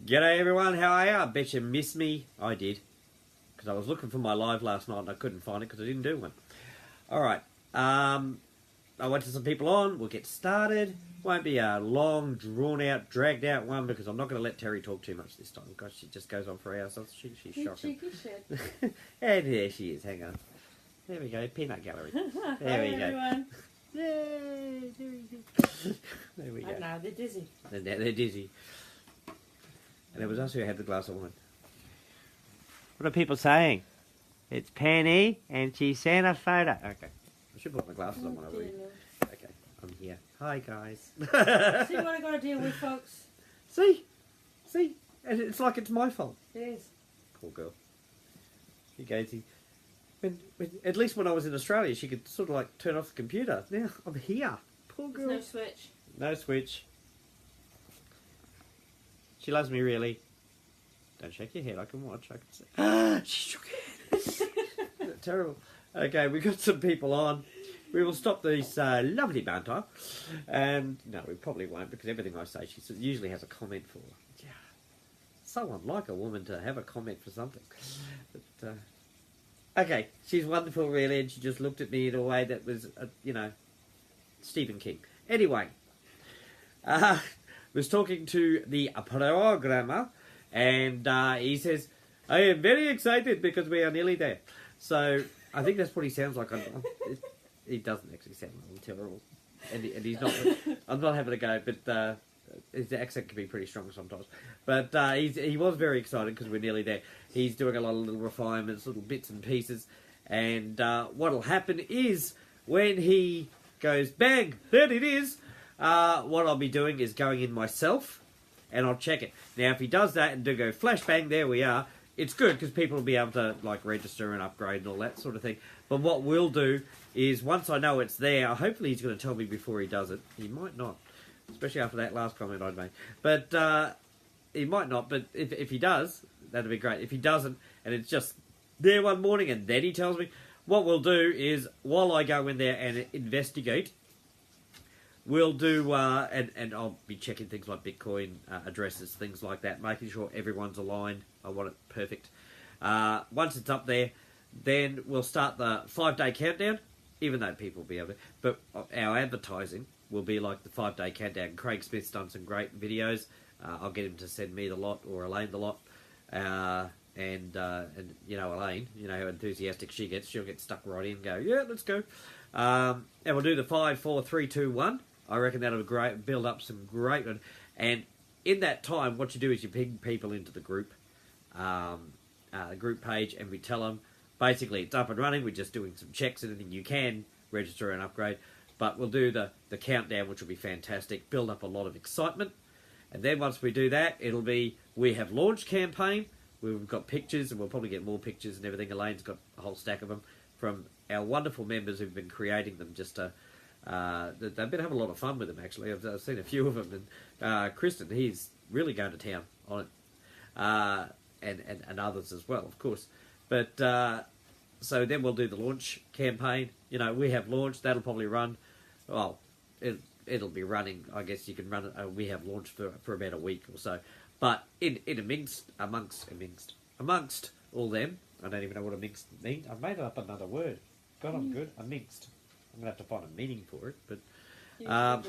G'day everyone, how are you? I bet you missed me. I did. Because I was looking for my live last night and I couldn't find it because I didn't do one. Alright, I went to some people on. We'll get started. Won't be a long, drawn-out, dragged-out one because I'm not going to let Terry talk too much this time. Gosh, she just goes on for hours. She's shocking. And there she is. Hang on. There we go. Peanut gallery. There we go. Everyone. Yay! There we go. No, they're dizzy. They're dizzy. And it was us who had the glass of wine. What are people saying? It's Penny and she sent a photo. Okay. I should put my glasses on when I read. Okay, I'm here. Hi, guys. See what I got to deal with, folks? See? And it's like it's my fault. It is. Poor girl. She goes, at least when I was in Australia, she could sort of like turn off the computer. Now I'm here. Poor girl. There's no switch. No switch. She loves me, really. Don't shake your head. I can watch. I can see. Ah, she shook her head. Isn't that terrible? Okay, we've got some people on. We will stop this lovely banter. And no, we probably won't because everything I say, she usually has a comment for. Yeah. So unlike a woman to have a comment for something. But, okay, she's wonderful, really, and she just looked at me in a way that was, Stephen King. Anyway, was talking to the programmer, and he says, I am very excited because we are nearly there. So, I think that's what he sounds like. He doesn't actually sound terrible. And he's not, I'm not having a go, but his accent can be pretty strong sometimes. But he was very excited because we're nearly there. He's doing a lot of little refinements, little bits and pieces. And what'll happen is when he goes, bang, there it is, what I'll be doing is going in myself and I'll check it. Now, if he does that and do go flashbang, there we are, it's good because people will be able to like register and upgrade and all that sort of thing. But what we'll do is once I know it's there, hopefully he's going to tell me before he does it. He might not, especially after that last comment I'd made. But he might not, but if he does, that'd be great. If he doesn't, and it's just there one morning and then he tells me, what we'll do is, while I go in there and investigate, we'll do, and I'll be checking things like Bitcoin addresses, things like that, making sure everyone's aligned. I want it perfect. Once it's up there, then we'll start the 5-day countdown, even though people will be able to. But our advertising will be like the 5-day countdown. Craig Smith's done some great videos. I'll get him to send me the lot, or Elaine the lot. And Elaine, how enthusiastic she gets. She'll get stuck right in and go, yeah, let's go. And we'll do the 5, 4, 3, 2, 1. I reckon that'll build up some great one. And in that time, what you do is you ping people into the group page, and we tell them, basically, it's up and running. We're just doing some checks, anything you can register and upgrade. But we'll do the countdown, which will be fantastic, build up a lot of excitement. And then once we do that, it'll be, we have launched campaign. We've got pictures, and we'll probably get more pictures and everything. Elaine's got a whole stack of them from our wonderful members who've been creating them. Just to, they've been having a lot of fun with them, actually. I've seen a few of them. And Kristen, he's really going to town on it. And others as well, of course. But so then we'll do the launch campaign. We have launched. That'll probably run. Well, it'll be running. I guess you can run it. We have launched for about a week or so. But amongst all them, I don't even know what amongst means. I've made up another word. God, I'm good. Amongst. I'm gonna have to find a meaning for it. But Yeah.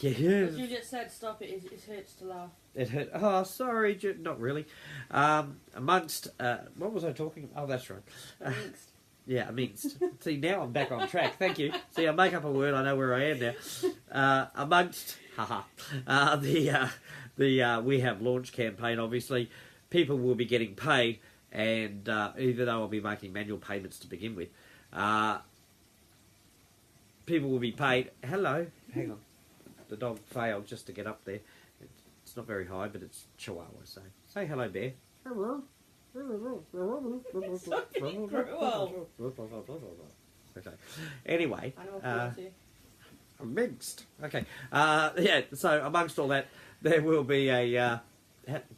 As you just said stop it. It hurts to laugh. It hurt. Oh, sorry, not really. Amongst. What was I talking about? Oh, that's right. Amongst. Yeah, amongst. See, now I'm back on track. Thank you. See, I make up a word. I know where I am now. Amongst. The we have launch campaign. Obviously, people will be getting paid, and even though I'll be making manual payments to begin with, people will be paid. Hello, hang on. The dog failed just to get up there. It's not very high, but it's Chihuahua. So say hello, bear. Hello. Okay. Anyway, amongst. Okay. So amongst all that, there will be a.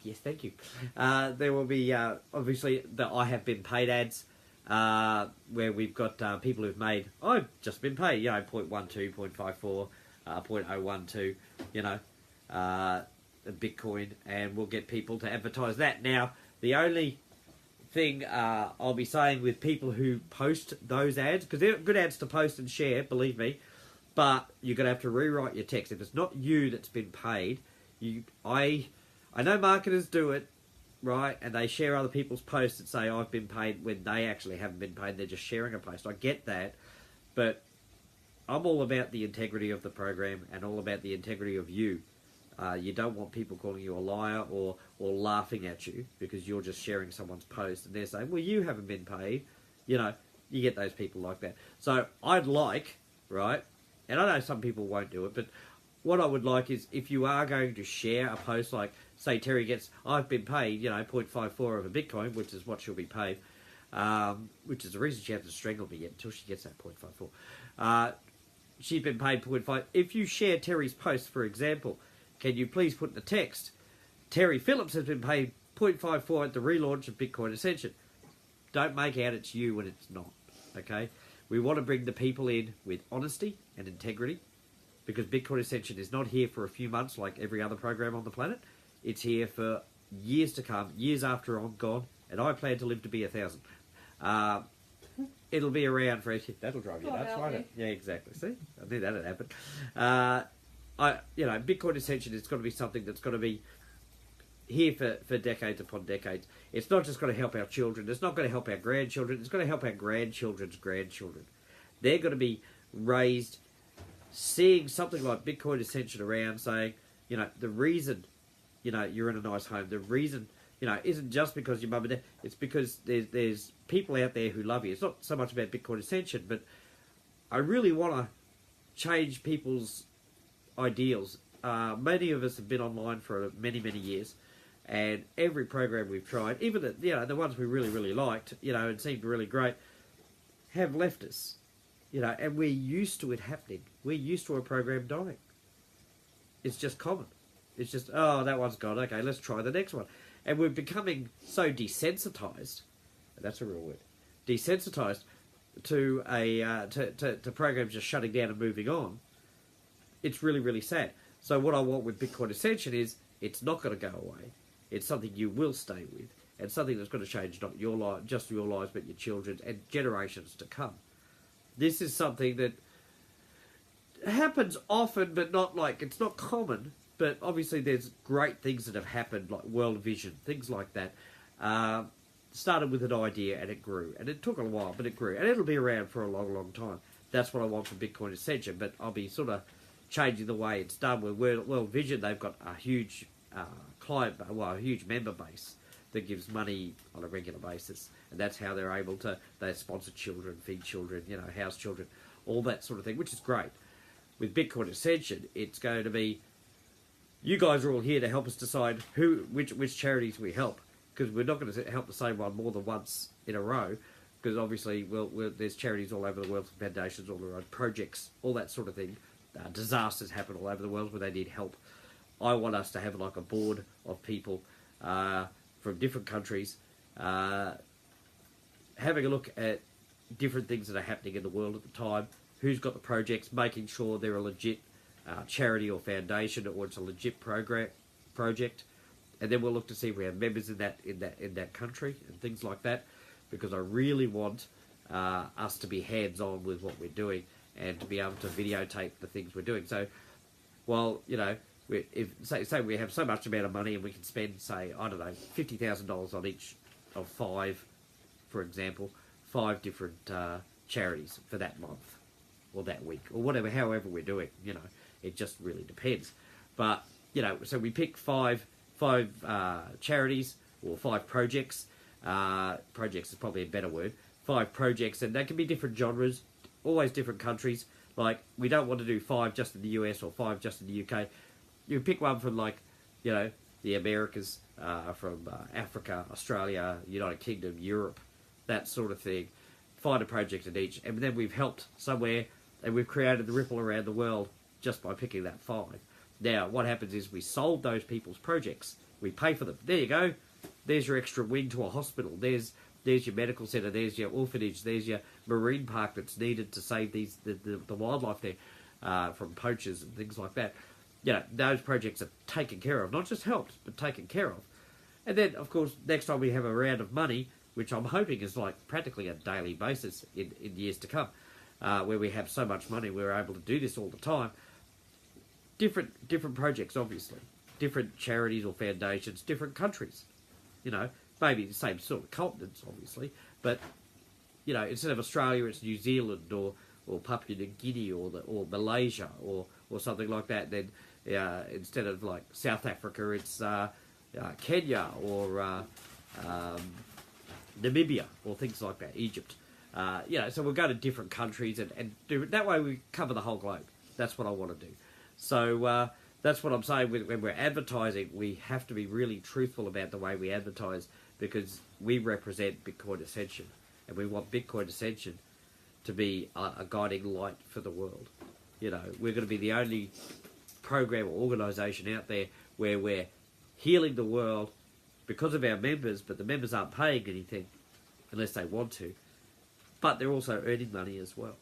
Yes, thank you. There will be obviously the I have been paid ads, where we've got people who've made. I've just been paid. 0.12, 0.54, 0.012. of Bitcoin, and we'll get people to advertise that. Now, the only thing I'll be saying with people who post those ads, because they're good ads to post and share, believe me, but you're going to have to rewrite your text. If it's not you that's been paid, I know marketers do it, right, and they share other people's posts and say, I've been paid, when they actually haven't been paid. They're just sharing a post. I get that, but I'm all about the integrity of the program and all about the integrity of you. You don't want people calling you a liar or laughing at you because you're just sharing someone's post and they're saying, well, you haven't been paid. You know, you get those people like that. So I'd like, right, and I know some people won't do it, but what I would like is if you are going to share a post, like, say Terry gets, I've been paid, 0.54 of a Bitcoin, which is what she'll be paid, which is the reason she hasn't strangled me yet until she gets that 0.54. She's been paid 0.5. If you share Terry's post, for example, can you please put in the text, Terry Phillips has been paid 0.54 at the relaunch of Bitcoin Ascension. Don't make out it's you when it's not, okay? We want to bring the people in with honesty and integrity, because Bitcoin Ascension is not here for a few months like every other program on the planet. It's here for years to come, years after I'm gone, and I plan to live to be 1,000. It'll be around for... That'll drive you nuts, won't it? Yeah, exactly. See? I knew that'd happen. Bitcoin Ascension is going to be something that's going to be here for decades upon decades. It's not just going to help our children. It's not going to help our grandchildren. It's going to help our grandchildren's grandchildren. They're going to be raised seeing something like Bitcoin Ascension around, saying, the reason, you're in a nice home, the reason, isn't just because your mum and dad, it's because there's people out there who love you. It's not so much about Bitcoin Ascension, but I really want to change people's ideals. Many of us have been online for many, many years, and every program we've tried, even the ones we really, really liked, and seemed really great, have left us. And we're used to it happening. We're used to a program dying. It's just common. It's just, oh, that one's gone. Okay, let's try the next one. And we're becoming so desensitized. That's a real word. Desensitized to to programs just shutting down and moving on. It's really, really sad. So what I want with Bitcoin Ascension is it's not going to go away. It's something you will stay with, and something that's going to change not your life, just your lives, but your children's and generations to come. This is something that happens often, but not like, it's not common, but obviously there's great things that have happened, like World Vision, things like that. Started with an idea and it grew. And it took a while, but it grew. And it'll be around for a long, long time. That's what I want for Bitcoin Ascension, but I'll be sort of changing the way it's done. With World Vision, they've got a huge a huge member base that gives money on a regular basis, and that's how they're able to, they sponsor children, feed children, house children, all that sort of thing, which is great. With Bitcoin Ascension, it's going to be, you guys are all here to help us decide which charities we help, because we're not going to help the same one more than once in a row, because obviously there's charities all over the world, foundations all around, projects, all that sort of thing. Disasters happen all over the world where they need help. I want us to have like a board of people from different countries, having a look at different things that are happening in the world at the time, who's got the projects, making sure they're a legit charity or foundation, or it's a legit project, and then we'll look to see if we have members in that country and things like that, because I really want us to be hands-on with what we're doing and to be able to videotape the things we're doing. So, while say we have so much amount of money and we can spend, say, I don't know, $50,000 on each of 5, for example, 5 different charities for that month or that week or whatever, however we're doing, it just really depends. But, so we pick five charities or 5 projects. Projects is probably a better word. 5 projects, and they can be different genres, always different countries. Like, we don't want to do 5 just in the US or 5 just in the UK. You pick one from, like, the Americas, from Africa, Australia, United Kingdom, Europe, that sort of thing. Find a project in each. And then we've helped somewhere, and we've created the ripple around the world just by picking that 5. Now, what happens is we sold those people's projects. We pay for them. There you go. There's your extra wing to a hospital. There's your medical centre. There's your orphanage. There's your marine park that's needed to save the wildlife there from poachers and things like that. those projects are taken care of, not just helped, but taken care of. And then, of course, next time we have a round of money, which I'm hoping is like practically a daily basis in years to come, where we have so much money, we're able to do this all the time. Different projects, obviously. Different charities or foundations, different countries. Maybe the same sort of continents, obviously. But, instead of Australia, it's New Zealand or Papua New Guinea or Malaysia or something like that. Then instead of like South Africa, it's Kenya or Namibia or things like that, Egypt. So we'll go to different countries and do it. That way we cover the whole globe. That's what I want to do. So that's what I'm saying. When we're advertising, we have to be really truthful about the way we advertise, because we represent Bitcoin Ascension, and we want Bitcoin Ascension to be a guiding light for the world. We're going to be the only program or organisation out there where we're healing the world because of our members, but the members aren't paying anything unless they want to. But they're also earning money as well.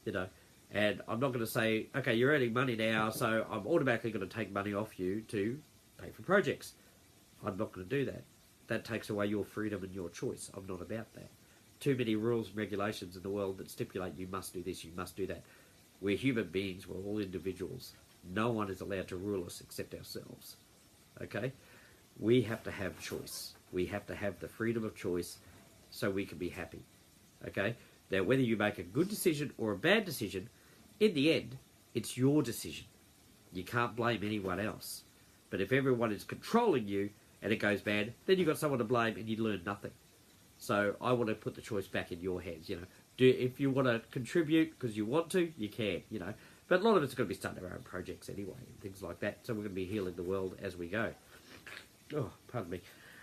And I'm not going to say, okay, you're earning money now, so I'm automatically going to take money off you to pay for projects. I'm not going to do that. That takes away your freedom and your choice. I'm not about that. Too many rules and regulations in the world that stipulate you must do this, you must do that. We're human beings, we're all individuals. No one is allowed to rule us except ourselves. Okay? We have to have choice. We have to have the freedom of choice so we can be happy. Okay? Now, whether you make a good decision or a bad decision, in the end, it's your decision. You can't blame anyone else. But if everyone is controlling you and it goes bad, then you've got someone to blame and you learn nothing. So I want to put the choice back in your hands. If you want to contribute because you want to, you can. But a lot of it's going to be starting our own projects anyway and things like that. So we're going to be healing the world as we go. Oh, pardon me.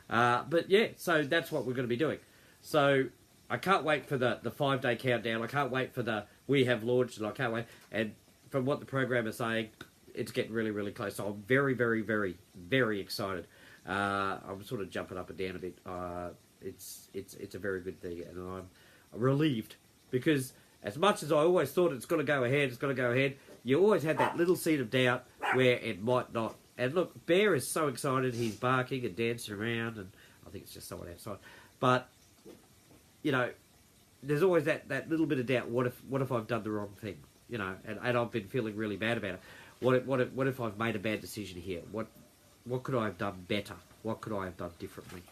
But yeah, so that's what we're going to be doing. So I can't wait for the 5-day countdown. I can't wait for the we have launched, and I can't wait. And from what the program is saying, it's getting really, really close. So I'm very, very, very, very excited. I'm sort of jumping up and down a bit. It's a very good thing, and I'm relieved, because as much as I always thought it's going to go ahead, you always had that little seed of doubt where it might not. And look, Bear is so excited. He's barking and dancing around, and I think it's just someone outside. But there's always that little bit of doubt. What if I've done the wrong thing? And I've been feeling really bad about it. What if I've made a bad decision here? What could I have done better? What could I have done differently?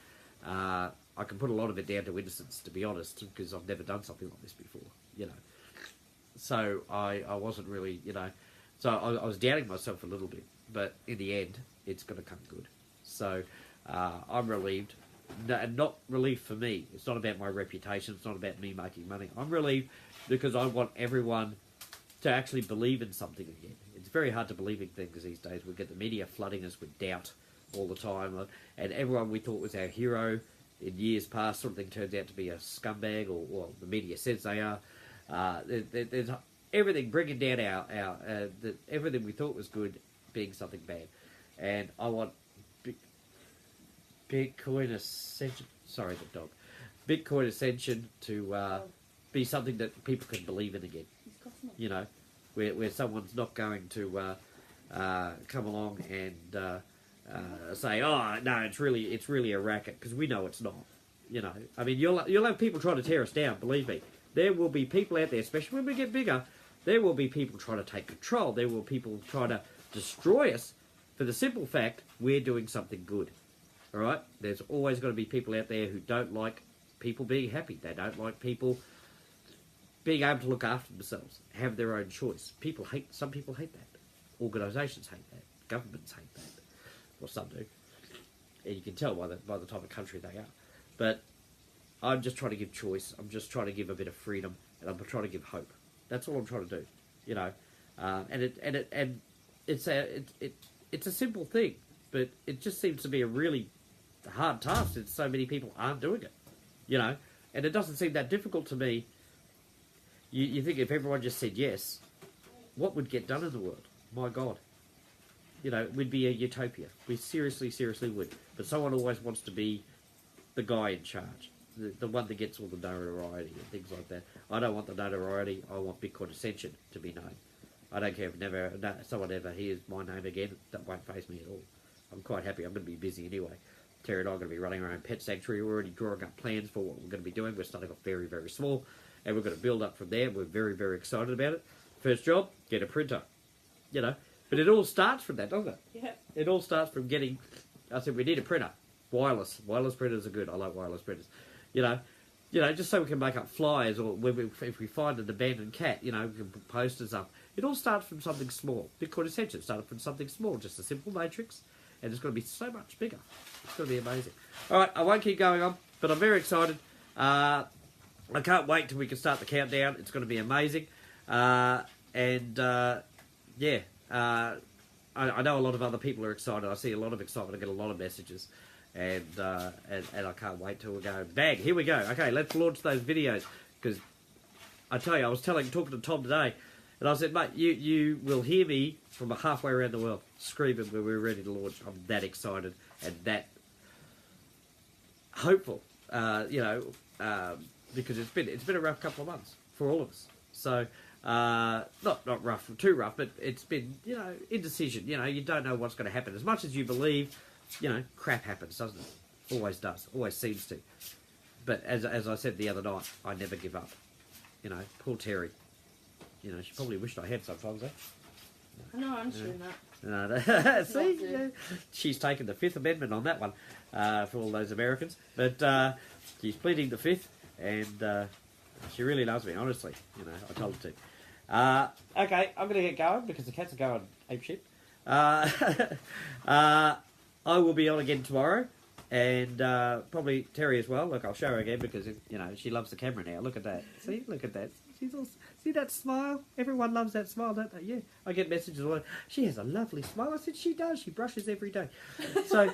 I can put a lot of it down to innocence, to be honest, because I've never done something like this before. So I wasn't really, so I was doubting myself a little bit, but in the end, it's going to come good. So I'm relieved. And not relieved for me. It's not about my reputation. It's not about me making money. I'm relieved because I want everyone to actually believe in something again. It's very hard to believe in things these days. We get the media flooding us with doubt all the time, and everyone we thought was our hero in years past, something turns out to be a scumbag, or the media says they are. There's everything bringing down our everything we thought was good being something bad, and I want Bitcoin Ascension. Sorry, the dog. Bitcoin Ascension to be something that people can believe in again. Where someone's not going to come along and say, "Oh no, it's really a racket," because we know it's not. I mean, you'll have people trying to tear us down. Believe me, there will be people out there, especially when we get bigger. There will be people trying to take control. There will be people trying to destroy us for the simple fact we're doing something good. All right? There's always got to be people out there who don't like people being happy. They don't like people being able to look after themselves, have their own choice. Some people hate that. Organisations hate that. Governments hate that. Or some do. And you can tell by the type of country they are. But I'm just trying to give choice. I'm just trying to give a bit of freedom, and I'm trying to give hope. That's all I'm trying to do. And it's a simple thing, but it just seems to be a really hard task since so many people aren't doing it. And it doesn't seem that difficult to me. You think if everyone just said yes, what would get done in the world? My God. We'd be a utopia. We seriously would. But someone always wants to be the guy in charge, the one that gets all the notoriety and things like that. I don't want the notoriety. I want Bitcoin Ascension to be known. I don't care if someone ever hears my name again. That won't faze me at all. I'm quite happy. I'm going to be busy anyway. Terry and I are going to be running our own pet sanctuary. We're already drawing up plans for what we're going to be doing. We're starting off very, very small, and we're going to build up from there. We're very, very excited about it. First job, get a printer. You know, but it all starts from that, doesn't it? Yeah. It all starts from getting. I said we need a printer. Wireless printers are good. I like wireless printers. You know, just so we can make up flyers, or if we find an abandoned cat, we can put posters up. It all starts from something small. Big Quintessential started from something small, just a simple matrix, and it's going to be so much bigger. It's going to be amazing. All right, I won't keep going on, but I'm very excited. I can't wait till we can start the countdown. It's going to be amazing. I know a lot of other people are excited. I see a lot of excitement. I get a lot of messages. And I can't wait till we go, bang, here we go. Okay, let's launch those videos. Because I tell you, I was talking to Tom today, and I said, mate, you will hear me from halfway around the world screaming when we're ready to launch. I'm that excited and that hopeful, because it's been a rough couple of months for all of us. So, not rough, too rough, but it's been, indecision. You don't know what's going to happen. As much as you believe, crap happens, doesn't it? Always does. Always seems to. But as I said the other night, I never give up. Poor Terry. She probably wished I had sometimes, eh? I know, I'm doing that. No, see, she's taken the Fifth Amendment on that one for all those Americans. But she's pleading the Fifth, and she really loves me, honestly. I told her to. Okay, I'm going to get going because the cats are going apeshit. I will be on again tomorrow, and probably Terry as well. Look, I'll show her again because she loves the camera now. Look at that. See, look at that. See that smile? Everyone loves that smile, don't they? Yeah. I get messages all. She has a lovely smile. I said she does. She brushes every day. So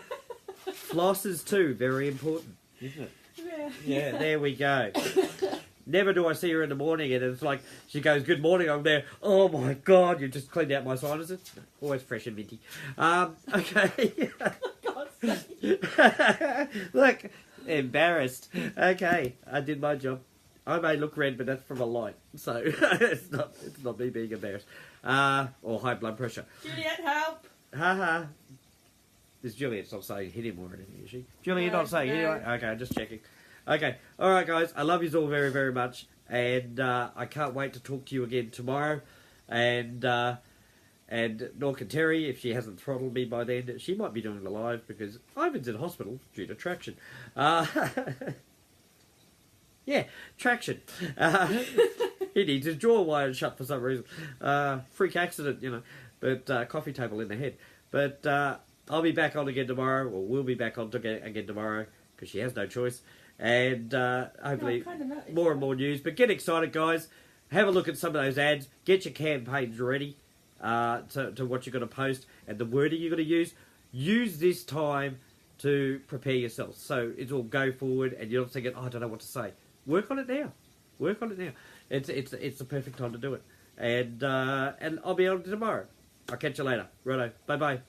flosses too, very important, isn't it? Yeah. Yeah. There we go. Never do I see her in the morning and it's like she goes, "Good morning." I'm there. Oh my God! You just cleaned out my sinuses. Always fresh and minty. Okay. Look, embarrassed. Okay, I did my job. I may look red, but that's from a light, so it's not me being embarrassed. Or high blood pressure. Juliet, help! Haha. This Juliet's not saying hit him or anything, is she? Juliet, not saying hit him? Okay, just checking. Okay, all right, guys. I love you all very, very much, and I can't wait to talk to you again tomorrow. And Nork and Terry, if she hasn't throttled me by then, she might be doing the live because Ivan's in hospital due to traction. Yeah, traction. He needs his jaw wired shut for some reason. Freak accident, but coffee table in the head. But I'll be back on again tomorrow, or we'll be back on again tomorrow because she has no choice. And hopefully more and more news. But get excited, guys. Have a look at some of those ads. Get your campaigns ready to what you're going to post and the wording you're going to use. Use this time to prepare yourself. So it's all go forward and you're not thinking, I don't know what to say. Work on it now. Work on it now. It's the perfect time to do it. And I'll be on tomorrow. I'll catch you later. Righto. Bye-bye.